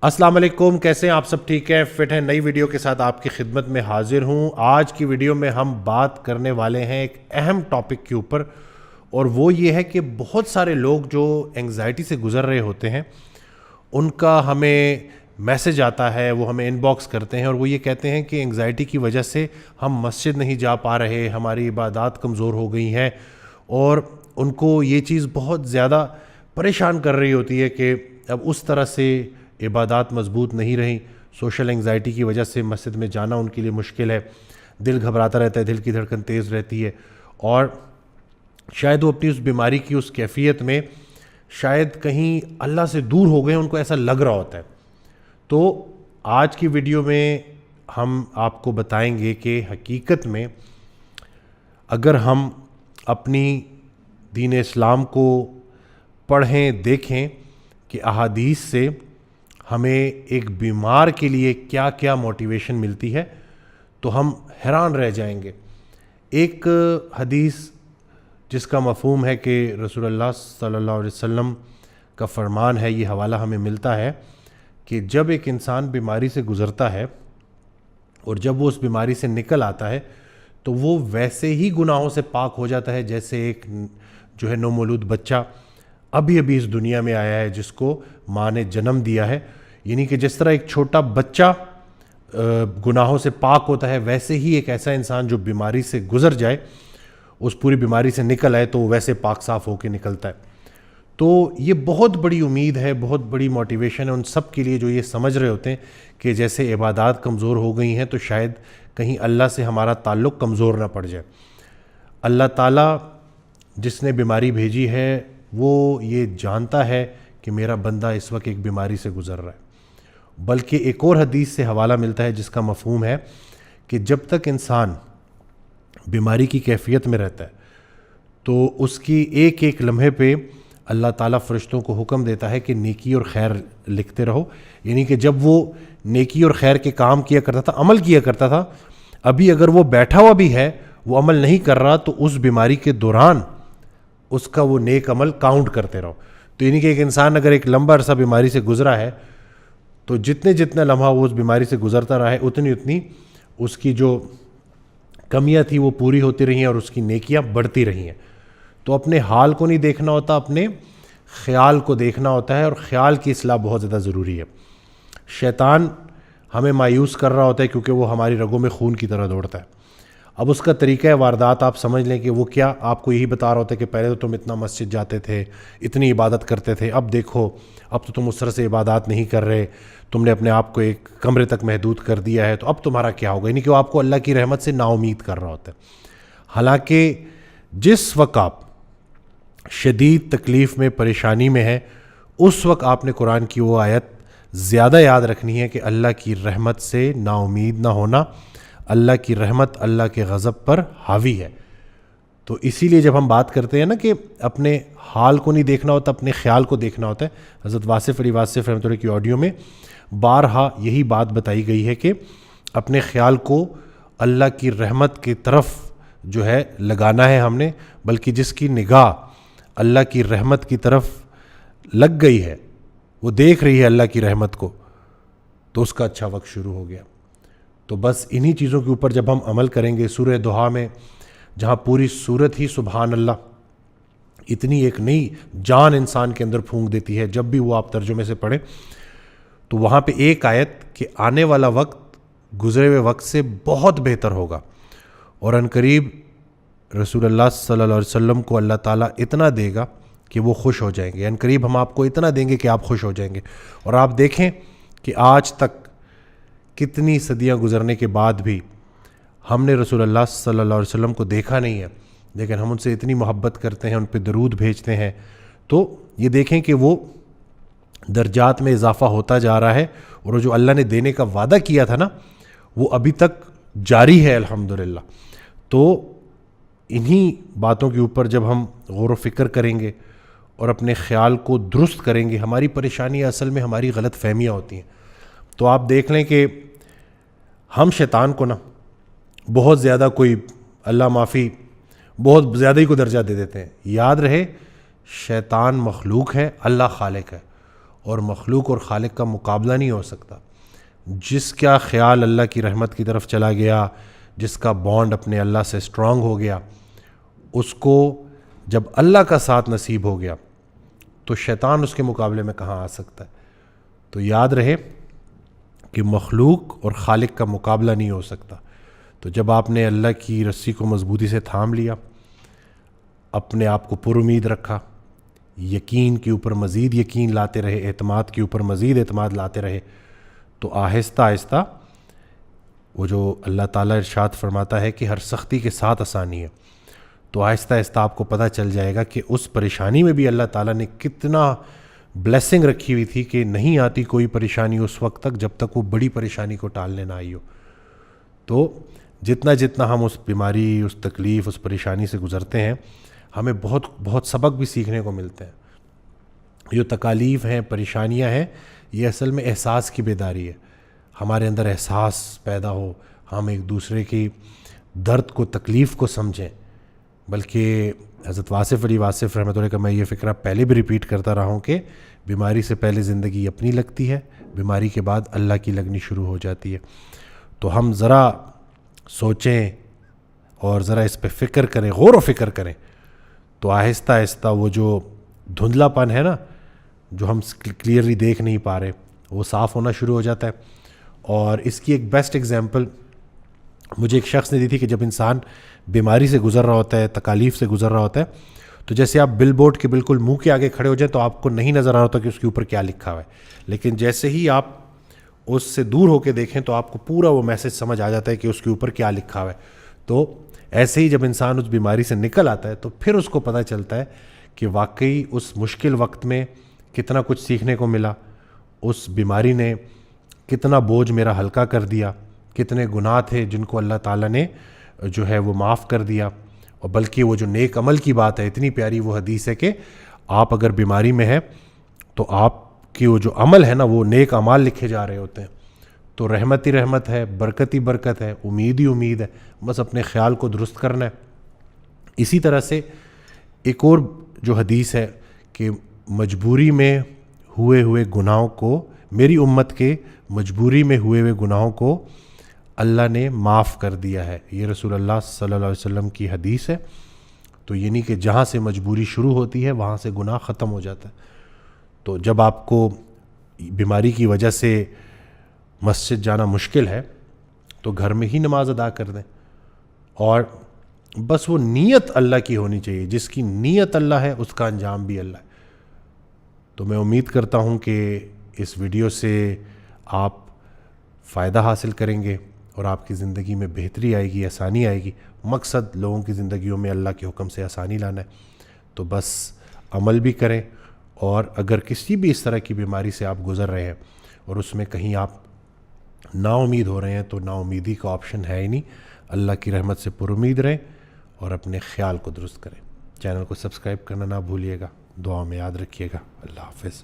السلام علیکم، کیسے ہیں آپ سب؟ ٹھیک ہیں، فٹ ہیں؟ نئی ویڈیو کے ساتھ آپ کی خدمت میں حاضر ہوں۔ آج کی ویڈیو میں ہم بات کرنے والے ہیں ایک اہم ٹاپک کے اوپر، اور وہ یہ ہے کہ بہت سارے لوگ جو انگزائٹی سے گزر رہے ہوتے ہیں ان کا ہمیں میسج آتا ہے، وہ ہمیں ان باکس کرتے ہیں اور وہ یہ کہتے ہیں کہ انگزائٹی کی وجہ سے ہم مسجد نہیں جا پا رہے، ہماری عبادات کمزور ہو گئی ہیں، اور ان کو یہ چیز بہت زیادہ پریشان کر رہی ہوتی ہے کہ اب اس طرح سے عبادات مضبوط نہیں رہیں۔ سوشل انگزائٹی کی وجہ سے مسجد میں جانا ان کے لیے مشکل ہے، دل گھبراتا رہتا ہے، دل کی دھڑکن تیز رہتی ہے، اور شاید وہ اپنی اس بیماری کی اس کیفیت میں شاید کہیں اللہ سے دور ہو گئے، ان کو ایسا لگ رہا ہوتا ہے۔ تو آج کی ویڈیو میں ہم آپ کو بتائیں گے کہ حقیقت میں اگر ہم اپنی دین اسلام کو پڑھیں، دیکھیں کہ احادیث سے ہمیں ایک بیمار کے لیے کیا کیا موٹیویشن ملتی ہے، تو ہم حیران رہ جائیں گے۔ ایک حدیث جس کا مفہوم ہے کہ رسول اللہ صلی اللہ علیہ وسلم کا فرمان ہے، یہ حوالہ ہمیں ملتا ہے کہ جب ایک انسان بیماری سے گزرتا ہے اور جب وہ اس بیماری سے نکل آتا ہے تو وہ ویسے ہی گناہوں سے پاک ہو جاتا ہے جیسے ایک جو ہے نومولود بچہ ابھی اس دنیا میں آیا ہے، جس کو ماں نے جنم دیا ہے۔ یعنی کہ جس طرح ایک چھوٹا بچہ گناہوں سے پاک ہوتا ہے، ویسے ہی ایک ایسا انسان جو بیماری سے گزر جائے، اس پوری بیماری سے نکل آئے، تو وہ ویسے پاک صاف ہو کے نکلتا ہے۔ تو یہ بہت بڑی امید ہے، بہت بڑی موٹیویشن ہے ان سب کے لیے جو یہ سمجھ رہے ہوتے ہیں کہ جیسے عبادات کمزور ہو گئی ہیں تو شاید کہیں اللہ سے ہمارا تعلق کمزور نہ پڑ جائے۔ اللہ تعالیٰ جس نے بیماری بھیجی ہے وہ یہ جانتا ہے کہ میرا بندہ اس وقت ایک بیماری سے گزر رہا ہے۔ بلکہ ایک اور حدیث سے حوالہ ملتا ہے جس کا مفہوم ہے کہ جب تک انسان بیماری کی کیفیت میں رہتا ہے تو اس کی ایک ایک لمحے پہ اللہ تعالیٰ فرشتوں کو حکم دیتا ہے کہ نیکی اور خیر لکھتے رہو۔ یعنی کہ جب وہ نیکی اور خیر کے کام کیا کرتا تھا، عمل کیا کرتا تھا، ابھی اگر وہ بیٹھا ہوا بھی ہے، وہ عمل نہیں کر رہا، تو اس بیماری کے دوران اس کا وہ نیک عمل کاؤنٹ کرتے رہو۔ تو یعنی کہ ایک انسان اگر ایک لمبا عرصہ بیماری سے گزرا ہے تو جتنا لمحہ وہ اس بیماری سے گزرتا رہا ہے، اتنی اس کی جو کمیاں تھی وہ پوری ہوتی رہی ہیں اور اس کی نیکیاں بڑھتی رہی ہیں۔ تو اپنے حال کو نہیں دیکھنا ہوتا، اپنے خیال کو دیکھنا ہوتا ہے، اور خیال کی اصلاح بہت زیادہ ضروری ہے۔ شیطان ہمیں مایوس کر رہا ہوتا ہے کیونکہ وہ ہماری رگوں میں خون کی طرح دوڑتا ہے۔ اب اس کا طریقہ واردات آپ سمجھ لیں کہ وہ کیا آپ کو یہی بتا رہا ہوتا ہے کہ پہلے تو تم اتنا مسجد جاتے تھے، اتنی عبادت کرتے تھے، اب دیکھو اب تو تم اس طرح سے عبادات نہیں کر رہے، تم نے اپنے آپ کو ایک کمرے تک محدود کر دیا ہے، تو اب تمہارا کیا ہوگا؟ یعنی کہ وہ آپ کو اللہ کی رحمت سے نا امید کر رہا ہوتا ہے۔ حالانکہ جس وقت آپ شدید تکلیف میں، پریشانی میں ہے، اس وقت آپ نے قرآن کی وہ آیت زیادہ یاد رکھنی ہے کہ اللہ کی رحمت سے نا امید نہ ہونا، اللہ کی رحمت اللہ کے غضب پر حاوی ہے۔ تو اسی لیے جب ہم بات کرتے ہیں نا کہ اپنے حال کو نہیں دیکھنا ہوتا، اپنے خیال کو دیکھنا ہوتا ہے، حضرت واصف علی واصف رحمۃ اللہ کی آڈیو میں بارہا یہی بات بتائی گئی ہے کہ اپنے خیال کو اللہ کی رحمت کی طرف جو ہے لگانا ہے ہم نے، بلکہ جس کی نگاہ اللہ کی رحمت کی طرف لگ گئی ہے، وہ دیکھ رہی ہے اللہ کی رحمت کو، تو اس کا اچھا وقت شروع ہو گیا۔ تو بس انہی چیزوں کے اوپر جب ہم عمل کریں گے، سورہ دہا میں جہاں پوری سورت ہی سبحان اللہ اتنی ایک نئی جان انسان کے اندر پھونک دیتی ہے، جب بھی وہ آپ ترجمے سے پڑھیں تو وہاں پہ ایک آیت کہ آنے والا وقت گزرے ہوئے وقت سے بہت بہتر ہوگا، اور عنقریب رسول اللہ صلی اللہ علیہ وسلم کو اللہ تعالیٰ اتنا دے گا کہ وہ خوش ہو جائیں گے۔ عنقریب ہم آپ کو اتنا دیں گے کہ آپ خوش ہو جائیں گے۔ اور آپ دیکھیں کہ آج تک کتنی صدیاں گزرنے کے بعد بھی ہم نے رسول اللہ صلی اللہ علیہ وسلم کو دیکھا نہیں ہے، لیکن ہم ان سے اتنی محبت کرتے ہیں، ان پہ درود بھیجتے ہیں۔ تو یہ دیکھیں کہ وہ درجات میں اضافہ ہوتا جا رہا ہے، اور وہ جو اللہ نے دینے کا وعدہ کیا تھا نا، وہ ابھی تک جاری ہے الحمدللہ۔ تو انہی باتوں کے اوپر جب ہم غور و فکر کریں گے اور اپنے خیال کو درست کریں گے، ہماری پریشانی اصل میں ہماری غلط فہمیاں ہوتی ہیں۔ تو آپ دیکھ لیں کہ ہم شیطان کو نا بہت زیادہ کوئی اللہ معافی بہت زیادہ ہی کو درجہ دے دیتے ہیں۔ یاد رہے شیطان مخلوق ہے، اللہ خالق ہے، اور مخلوق اور خالق کا مقابلہ نہیں ہو سکتا. جس کا خیال اللہ کی رحمت کی طرف چلا گیا, جس کا بانڈ اپنے اللہ سے اسٹرانگ ہو گیا, اس کو جب اللہ کا ساتھ نصیب ہو گیا تو شیطان اس کے مقابلے میں کہاں آ سکتا ہے. تو یاد رہے کہ مخلوق اور خالق کا مقابلہ نہیں ہو سکتا. تو جب آپ نے اللہ کی رسی کو مضبوطی سے تھام لیا, اپنے آپ کو پر امید رکھا, یقین کے اوپر مزید یقین لاتے رہے, اعتماد کے اوپر مزید اعتماد لاتے رہے, تو آہستہ آہستہ وہ جو اللہ تعالیٰ ارشاد فرماتا ہے کہ ہر سختی کے ساتھ آسانی ہے, تو آہستہ آہستہ آپ کو پتہ چل جائے گا کہ اس پریشانی میں بھی اللہ تعالیٰ نے کتنا بلیسنگ رکھی ہوئی تھی کہ نہیں آتی کوئی پریشانی اس وقت تک جب تک وہ بڑی پریشانی کو ٹالنے نہ آئی ہو. تو جتنا جتنا ہم اس بیماری, اس تکلیف, اس پریشانی سے گزرتے ہیں, ہمیں بہت بہت سبق بھی سیکھنے کو ملتے ہیں. جو تکالیف ہیں, پریشانیاں ہیں, یہ اصل میں احساس کی بیداری ہے. ہمارے اندر احساس پیدا ہو, ہم ایک دوسرے کی درد کو, تکلیف کو سمجھیں. بلکہ حضرت واصف علی واصف رحمۃ اللہ کا میں یہ فکرہ پہلے بھی ریپیٹ کرتا رہا ہوں کہ بیماری سے پہلے زندگی اپنی لگتی ہے, بیماری کے بعد اللہ کی لگنی شروع ہو جاتی ہے. تو ہم ذرا سوچیں اور ذرا اس پہ فکر کریں, غور و فکر کریں, تو آہستہ آہستہ وہ جو دھندلا پن ہے نا, جو ہم کلیئرلی دیکھ نہیں پا رہے, وہ صاف ہونا شروع ہو جاتا ہے. اور اس کی ایک بیسٹ ایگزامپل مجھے ایک شخص نے دی تھی کہ جب انسان بیماری سے گزر رہا ہوتا ہے, تکالیف سے گزر رہا ہوتا ہے, تو جیسے آپ بل بورڈ کے بالکل منہ کے آگے کھڑے ہو جائیں تو آپ کو نہیں نظر آ رہا ہوتا کہ اس کے اوپر کیا لکھا ہوا ہے, لیکن جیسے ہی آپ اس سے دور ہو کے دیکھیں تو آپ کو پورا وہ میسج سمجھ آ جاتا ہے کہ اس کے اوپر کیا لکھا ہوا ہے. تو ایسے ہی جب انسان اس بیماری سے نکل آتا ہے تو پھر اس کو پتہ چلتا ہے کہ واقعی اس مشکل وقت میں کتنا کچھ سیکھنے کو ملا, اس بیماری نے کتنا بوجھ میرا ہلکا کر دیا, کتنے گناہ تھے جن کو اللہ تعالیٰ نے جو ہے وہ معاف کر دیا. اور بلکہ وہ جو نیک عمل کی بات ہے, اتنی پیاری وہ حدیث ہے کہ آپ اگر بیماری میں ہیں تو آپ کی وہ جو عمل ہے نا, وہ نیک اعمال لکھے جا رہے ہوتے ہیں. تو رحمت ہی رحمت ہے, برکت ہی برکت ہے, امید ہی امید ہے, بس اپنے خیال کو درست کرنا ہے. اسی طرح سے ایک اور جو حدیث ہے کہ مجبوری میں ہوئے گناہوں کو, میری امت کے مجبوری میں ہوئے گناہوں کو اللہ نے معاف کر دیا ہے. یہ رسول اللہ صلی اللہ علیہ وسلم کی حدیث ہے. تو یعنی کہ جہاں سے مجبوری شروع ہوتی ہے وہاں سے گناہ ختم ہو جاتا ہے. تو جب آپ کو بیماری کی وجہ سے مسجد جانا مشکل ہے تو گھر میں ہی نماز ادا کر دیں, اور بس وہ نیت اللہ کی ہونی چاہیے. جس کی نیت اللہ ہے اس کا انجام بھی اللہ ہے. تو میں امید کرتا ہوں کہ اس ویڈیو سے آپ فائدہ حاصل کریں گے اور آپ کی زندگی میں بہتری آئے گی, آسانی آئے گی. مقصد لوگوں کی زندگیوں میں اللہ کے حکم سے آسانی لانا ہے. تو بس عمل بھی کریں, اور اگر کسی بھی اس طرح کی بیماری سے آپ گزر رہے ہیں اور اس میں کہیں آپ نا امید ہو رہے ہیں تو نا امیدی کا آپشن ہے ہی نہیں. اللہ کی رحمت سے پر امید رہیں اور اپنے خیال کو درست کریں. چینل کو سبسکرائب کرنا نہ بھولیے گا. دعا میں یاد رکھیے گا. اللہ حافظ.